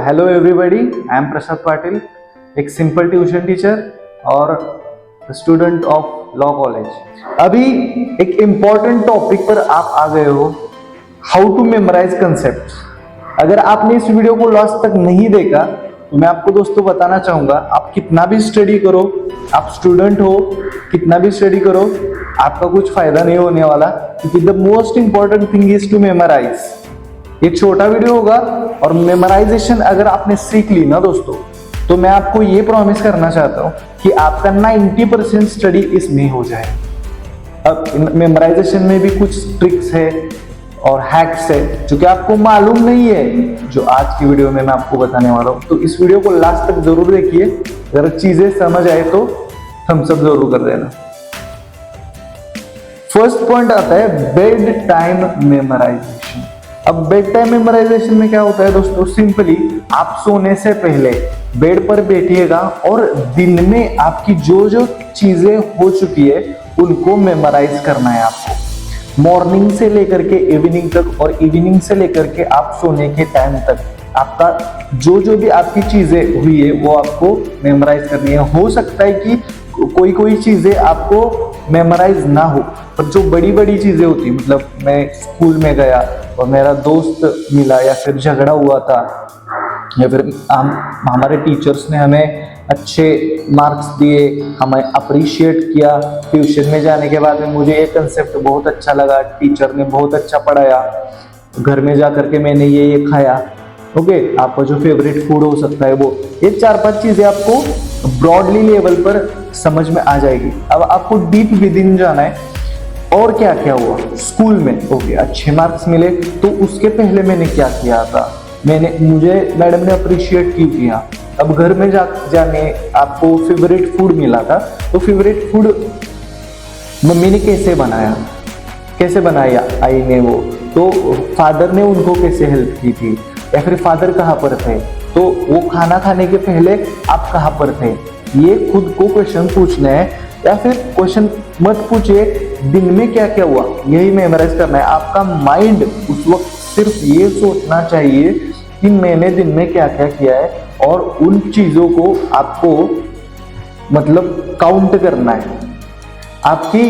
Hello everybody, I am प्रसाद पाटिल, एक simple tuition teacher और student of law college. अभी एक इम्पॉर्टेंट टॉपिक पर आप आ गए हो, हाउ टू मेमोराइज कंसेप्ट। अगर आपने इस वीडियो को लास्ट तक नहीं देखा तो मैं आपको दोस्तों बताना चाहूंगा, आप कितना भी स्टडी करो, आप स्टूडेंट हो, कितना भी स्टडी करो, आपका कुछ फायदा नहीं होने वाला, क्योंकि the most important thing is to memorize. ये छोटा वीडियो होगा और मेमोराइजेशन अगर आपने सीख ली ना दोस्तों, तो मैं आपको ये प्रॉमिस करना चाहता हूं कि आपका 90% स्टडी इसमें हो जाए। अब मेमोराइजेशन में भी कुछ ट्रिक्स है और हैक्स है जो कि आपको मालूम नहीं है, जो आज की वीडियो में मैं आपको बताने वाला हूं। तो इस वीडियो को लास्ट तक जरूर देखिए, अगर चीजें समझ आए तो थम्स अप जरूर कर देना। फर्स्ट पॉइंट आता है बेड टाइम मेमोराइजेशन। अब बेड टाइम मेमोराइजेशन में क्या होता है दोस्तों, सिंपली आप सोने से पहले बेड पर बैठिएगा और दिन में आपकी जो जो चीजें हो चुकी है उनको मेमोराइज करना है आपको। मॉर्निंग से लेकर के इवनिंग तक और इवनिंग से लेकर के आप सोने के टाइम तक आपका जो जो भी आपकी चीजें हुई है वो आपको मेमोराइज करनी है। हो सकता है कि कोई कोई चीजें आपको मेमोराइज ना हो, पर जो बड़ी बड़ी चीजें होती, मतलब मैं स्कूल में गया और मेरा दोस्त मिला, या फिर झगड़ा हुआ था, या फिर हमारे टीचर्स ने हमें अच्छे मार्क्स दिए, हमें अप्रिशिएट किया। ट्यूशन में जाने के बाद में मुझे ये कंसेप्ट बहुत अच्छा लगा, टीचर ने बहुत अच्छा पढ़ाया, घर में जा करके मैंने ये खाया। ओके, आपका जो फेवरेट फूड हो सकता है वो, ये 4-5 चीजें आपको ब्रॉडली लेवल पर समझ में आ जाएगी। अब आपको डीप विद इन जाना है और क्या क्या हुआ स्कूल में। ओके, अच्छे मार्क्स मिले तो उसके पहले मैंने क्या किया था, मुझे मैडम ने अप्रिशिएट क्यों किया। अब घर में जाने आपको फेवरेट फूड मिला था, तो फेवरेट फूड मम्मी ने कैसे बनाया आई ने वो, तो फादर ने उनको कैसे हेल्प की थी, या फिर फादर कहाँ पर थे, तो वो खाना खाने के पहले आप कहाँ पर थे। ये खुद को क्वेश्चन पूछना है, या फिर क्वेश्चन मत पूछिए दिन में क्या क्या हुआ, यही मेमोराइज करना है। आपका माइंड उस वक्त सिर्फ ये सोचना चाहिए कि मैंने दिन में क्या क्या किया है, और उन चीजों को आपको मतलब काउंट करना है। आपकी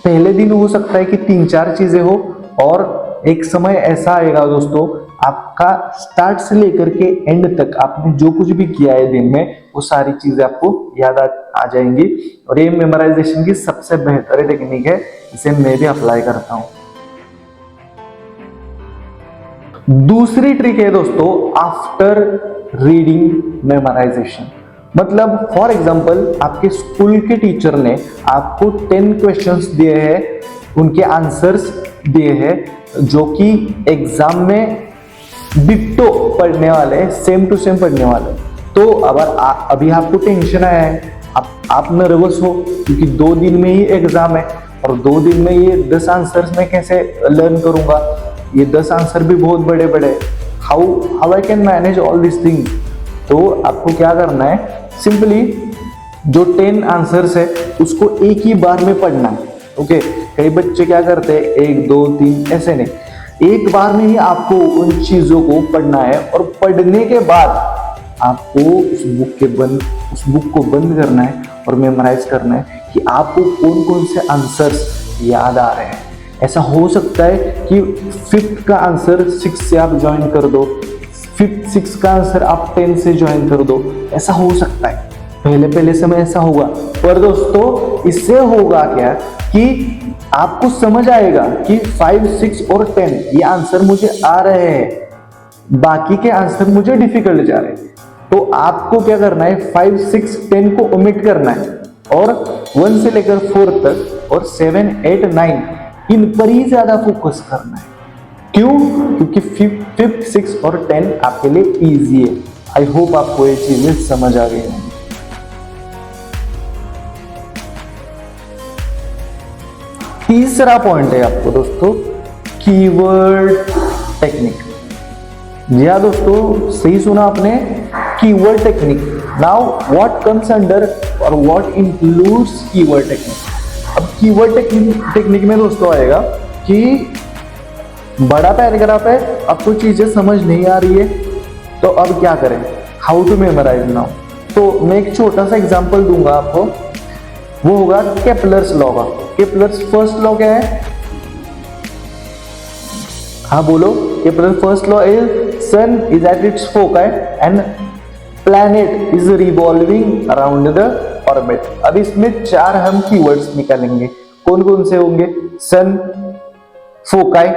पहले दिन हो सकता है कि 3-4 चीजें हो, और एक समय ऐसा आएगा दोस्तों, आपका स्टार्ट से लेकर के एंड तक आपने जो कुछ भी किया है दिन में, वो सारी चीजें आपको याद आ जाएंगी। और ये मेमोराइजेशन की सबसे बेहतर टेक्निक है, इसे मैं भी अप्लाई करता हूं। दूसरी ट्रिक है दोस्तों आफ्टर रीडिंग मेमोराइजेशन। मतलब फॉर एग्जांपल आपके स्कूल के टीचर ने आपको 10 क्वेश्चंस दिए हैं, उनके आंसर्स दिए हैं जो कि एग्जाम में डिट्टो पढ़ने वाले, सेम टू सेम पढ़ने वाले। तो अभी आपको टेंशन आया है, आप नर्वस हो, क्योंकि 2 दिन में ही एग्जाम है और 2 दिन में ये 10 आंसर्स में कैसे लर्न करूंगा, ये 10 आंसर भी बहुत बड़े बड़े, how I can manage all this thing. तो आपको क्या करना है, सिंपली जो 10 आंसर्स है उसको एक ही बार में पढ़ना है। ओके, कई बच्चे क्या करते हैं 1, 2, 3 ऐसे नहीं, एक बार में ही आपको उन चीजों को पढ़ना है, और पढ़ने के बाद आपको उस बुक को बंद करना है और मेमोराइज करना है कि आपको कौन कौन से आंसर्स याद आ रहे हैं। ऐसा हो सकता है कि 5th का आंसर 6 से आप ज्वाइन कर दो, 5th 6 का आंसर आप 10 से ज्वाइन कर दो, ऐसा हो सकता है। पहले समय ऐसा होगा, पर दोस्तों इससे होगा क्या कि आपको समझ आएगा कि 5, 6 और 10 ये आंसर मुझे आ रहे हैं, बाकी के आंसर मुझे डिफिकल्ट जा रहे हैं। तो आपको क्या करना है, 5, 6, 10 को ओमिट करना है, और 1 से लेकर 4 तक और 7, 8, 9 इन पर ही ज्यादा फोकस करना है। क्यों? क्योंकि 5th, 6 और 10 आपके लिए इजी है। आई होप आपको ये चीजें समझ आ गई होंगी। तीसरा पॉइंट है आपको दोस्तों, कीवर्ड टेक्निक। जी हाँ दोस्तों, सही सुना आपने, keyword technique. Now what comes under और व्हाट इंक्लूड्स कीवर्ड टेक्निक। अब कीवर्ड टेक्निक में दोस्तों आएगा कि बड़ा पैराग्राफ है, आपको चीजें समझ नहीं आ रही है, तो अब क्या करें, हाउ टू मेमोराइज नाउ। तो मैं एक छोटा सा एग्जांपल दूंगा आपको, वो होगा केपलर्स लॉ का। केपलर्स फर्स्ट लॉ क्या है, हाँ बोलो। Kepler's first law is sun is at its foci and planet is revolving around the orbit. अब इसमें 4 हम कीवर्ड्स निकालेंगे, कौन कौन से होंगे, सन, फोकाई,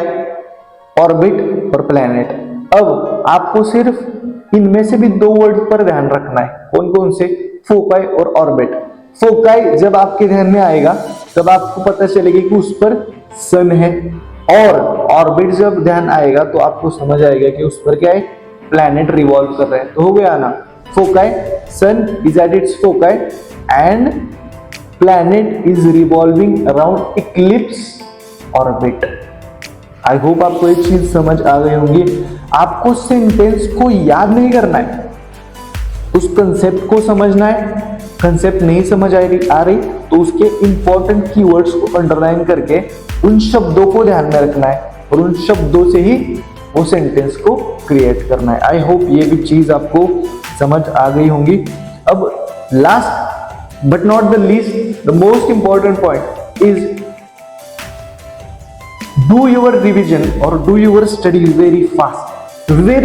ऑर्बिट और प्लैनेट। अब आपको सिर्फ इनमें से भी 2 वर्ड पर ध्यान रखना है, कौन कौन से, फोकाई और ऑर्बिट। फोकाई जब आपके ध्यान में आएगा तब आपको पता चलेगा कि उस पर सन है, और ऑर्बिट जब ध्यान आएगा तो आपको समझ आएगा कि उस पर क्या है, प्लैनेट रिवॉल्व कर रहे हैं। तो हो गया ना, foci, sun is at its foci and planet is revolving around eclipse orbit. I hope आपको एक चीज समझ आ गई होंगी। आपको सेंटेंस को याद नहीं करना है, उस कंसेप्ट को समझना है। कंसेप्ट नहीं समझ आ रही तो उसके इंपॉर्टेंट कीवर्ड्स को अंडरलाइन करके उन शब्दों को ध्यान में रखना है और उन शब्दों से ही वो सेंटेंस को क्रिएट करना है। आई होप ये भी चीज आपको समझ आ गई होंगी। अब last but not the least, the most important point is do your revision or do your study very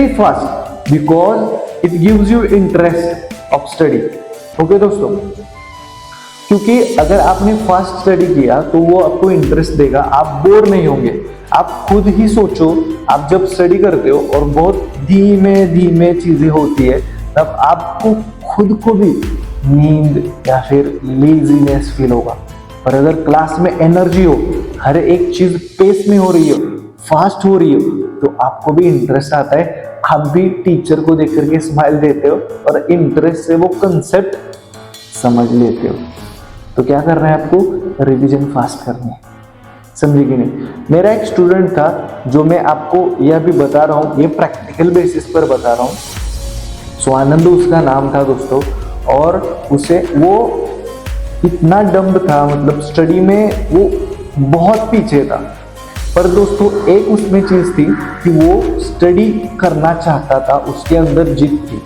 fast because it gives you interest of study। Okay दोस्तों, क्योंकि अगर आपने फास्ट स्टडी किया तो वो आपको इंटरेस्ट देगा, आप बोर नहीं होंगे। आप खुद ही सोचो, आप जब स्टडी करते हो और बहुत धीमे धीमे चीजें होती है तब आपको खुद को भी नींद या फिर लेजीनेस फील होगा। और अगर क्लास में एनर्जी हो, हर एक चीज पेस में हो रही हो, फास्ट हो रही हो, तो आपको भी इंटरेस्ट आता है, आप भी टीचर को देख करके स्माइल देते हो और इंटरेस्ट से वो कंसेप्ट समझ लेते हो। तो क्या करना है आपको, रिवीजन फास्ट करनी है, समझे कि नहीं। मेरा एक स्टूडेंट था, जो मैं आपको यह भी बता रहा हूँ, ये प्रैक्टिकल बेसिस पर बता रहा हूँ। स्वानंद उसका नाम था दोस्तों, और उसे वो इतना डम्ब था, मतलब स्टडी में वो बहुत पीछे था। पर दोस्तों एक उसमें चीज थी कि वो स्टडी करना चाहता था, उसके अंदर जिद थी।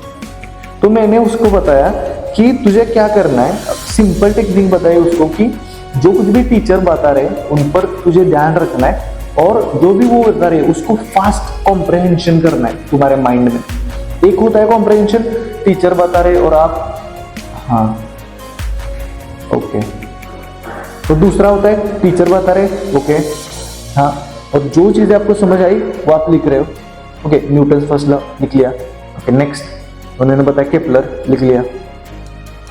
तो मैंने उसको बताया कि तुझे क्या करना है, सिंपल टेक्निक बताई उसको कि जो कुछ भी टीचर बता रहे उन पर तुझे ध्यान रखना है, और जो भी वो बता रहे उसको फास्ट कॉम्प्रहेंशन करना है तुम्हारे माइंड में। एक होता है कॉम्प्रहेंशन, टीचर बता रहे और आप हाँ ओके, तो दूसरा होता है टीचर बता रहे ओके हाँ, और जो चीजें आपको समझ आई वो आप लिख रहे हो। ओके, न्यूटन फर्स्ट लॉ लिख लिया। ओके नेक्स्ट, उन्होंने बताया केपलर लिख लिया।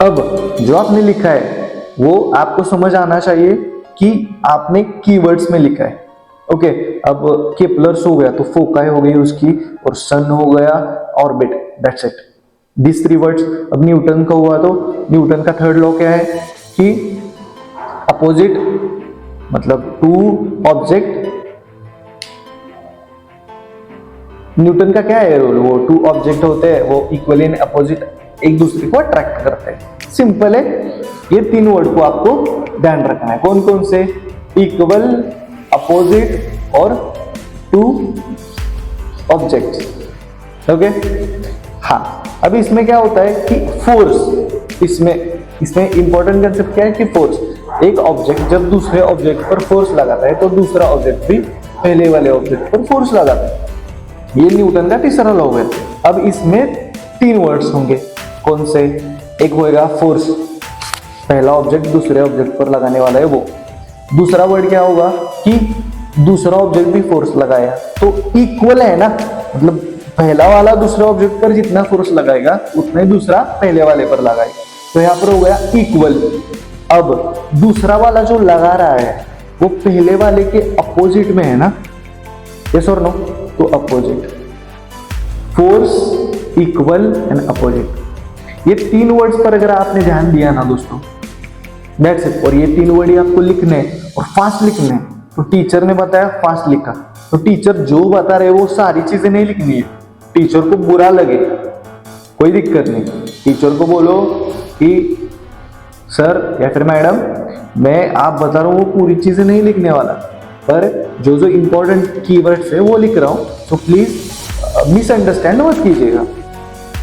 अब जो आपने लिखा है वो आपको समझ आना चाहिए कि आपने कीवर्ड्स में लिखा है। ओके, अब केपलर्स हो गया तो फोकाई हो गई उसकी, और सन हो गया, orbit, that's it, this 3 words. अब न्यूटन का हुआ तो न्यूटन का थर्ड लॉ क्या है कि अपोजिट, मतलब 2 ऑब्जेक्ट, न्यूटन का क्या है रूल, वो 2 ऑब्जेक्ट होते हैं वो इक्वली इन अपोजिट एक दूसरे को अट्रैक्ट करते हैं। सिंपल है, ये 3 वर्ड को आपको ध्यान रखना है। कौन कौन से, इक्वल, अपोजिट और 2 ऑब्जेक्ट्स। ओके हाँ, अब इसमें क्या होता है कि फोर्स, इसमें इंपॉर्टेंट कंसेप्ट क्या है कि फोर्स, एक ऑब्जेक्ट जब दूसरे ऑब्जेक्ट पर फोर्स लगाता है तो दूसरा ऑब्जेक्ट भी पहले वाले ऑब्जेक्ट पर फोर्स लगाता है। ये न्यूटन का तीसरा लॉ है। अब इसमें 3 वर्ड्स होंगे, कौन से, एक होएगा फोर्स, पहला ऑब्जेक्ट दूसरे ऑब्जेक्ट पर लगाने वाला है वो। दूसरा वर्ड क्या होगा कि दूसरा ऑब्जेक्ट भी फोर्स लगाया, तो इक्वल है ना, मतलब पहला वाला दूसरा ऑब्जेक्ट पर जितना फोर्स लगाएगा उतना ही दूसरा पहले वाले पर लगाएगा, तो यहाँ पर हो गया इक्वल। अब दूसरा वाला जो लगा रहा है वो पहले वाले के अपोजिट में है ना, यस और नो, तो opposite, force, equal and opposite. ये 3 वर्ड्स पर अगर आपने ध्यान दिया ना दोस्तों, दैट्स इट। और ये 3 वर्ड ही आपको लिखने और फास्ट लिखने। तो टीचर ने बताया फास्ट लिखा, तो टीचर जो बता रहे वो सारी चीजें नहीं लिखनी है। टीचर को बुरा लगे कोई दिक्कत नहीं, टीचर को बोलो कि सर या फिर मैडम, मैं आप बता रहा हूँ वो पूरी चीजें नहीं लिखने वाला, पर जो जो इंपॉर्टेंट कीवर्ड्स है वो लिख रहा हूँ, तो प्लीज मिसअंडरस्टैंड मत कीजिएगा।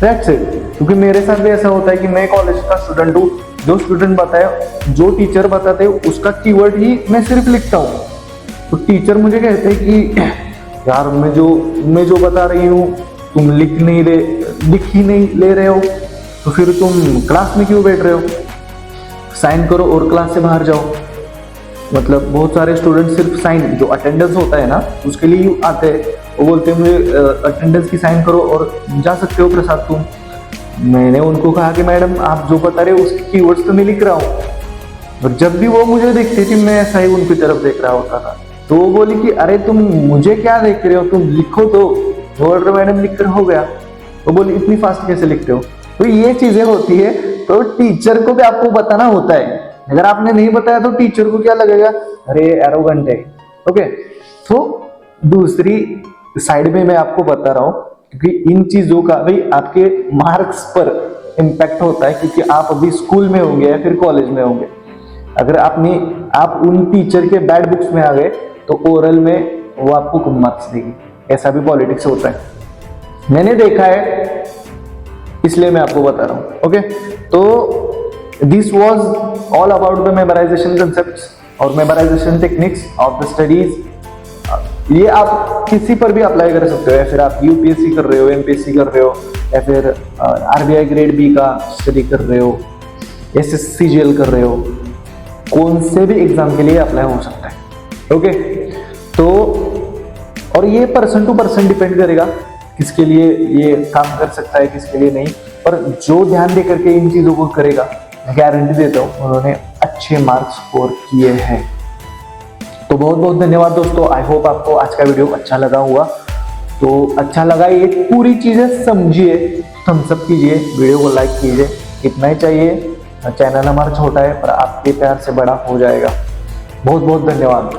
That's it. क्योंकि मेरे साथ भी ऐसा होता है कि मैं कॉलेज का स्टूडेंट हूँ, जो स्टूडेंट बताए, जो टीचर बताते हैं उसका कीवर्ड ही मैं सिर्फ लिखता हूँ। तो टीचर मुझे कहते हैं कि यार मैं जो बता रही हूँ तुम लिख ही नहीं ले रहे हो, तो फिर तुम क्लास में क्यों बैठ रहे हो, साइन करो और क्लास से बाहर जाओ। मतलब बहुत सारे स्टूडेंट सिर्फ साइन, जो अटेंडेंस होता है ना उसके लिए आते हैं, वो बोलते हैं मुझे अटेंडेंस की साइन करो और जा सकते हो प्रसाद तुम। मैंने उनको कहा कि मैडम आप जो बता रहे हो उसके कीवर्ड्स तो मैं लिख रहा हूँ। और जब भी वो मुझे देखती थी मैं ऐसा ही उनकी तरफ देख रहा होता था। तो वो बोली कि अरे तुम मुझे क्या देख रहे हो, तुम लिखो तो। बोल रहे मैडम लिख कर हो गया। वो बोली इतनी फास्ट कैसे लिखते हो। तो ये चीजें होती है, तो टीचर को भी आपको बताना होता है। अगर आपने नहीं बताया तो टीचर को क्या लगेगा, अरे एरोगेंट है। ओके, तो दूसरी साइड में मैं आपको बता रहा हूँ, क्योंकि इन चीजों का भी आपके मार्क्स पर इम्पैक्ट होता है, क्योंकि आप अभी स्कूल में होंगे या फिर कॉलेज में होंगे। अगर आप उन टीचर के बैड बुक्स में आ गए तो ओरल में वो आपको कम मार्क्स देगी। ऐसा भी पॉलिटिक्स होता है, मैंने देखा है, इसलिए मैं आपको बता रहा हूँ। ओके, तो this was all about the memorization concepts और memorization techniques of the studies. ये आप किसी पर भी अप्लाई कर सकते हो, या फिर आप यूपीएससी कर रहे हो, एमपीएससी कर रहे हो, या फिर आरबीआई ग्रेड बी का स्टडी कर रहे हो, एसएससीजीएल कर रहे हो, कौन से भी एग्जाम के लिए अप्लाई हो सकता है। ओके, तो और ये पर्सन टू पर्सन डिपेंड करेगा किसके लिए ये काम कर सकता है, किसके लिए नहीं। पर जो ध्यान दे करके इन चीजों को करेगा, मैं गारंटी देता हूँ उन्होंने अच्छे मार्क्स स्कोर किए हैं। तो बहुत बहुत धन्यवाद दोस्तों। आई होप आपको आज का वीडियो अच्छा लगा हुआ। तो अच्छा लगा, ये पूरी चीजें समझिए, थम्स अप कीजिए, वीडियो को लाइक कीजिए, इतना ही चाहिए। चैनल हमारा छोटा है पर आपके प्यार से बड़ा हो जाएगा। बहुत बहुत धन्यवाद।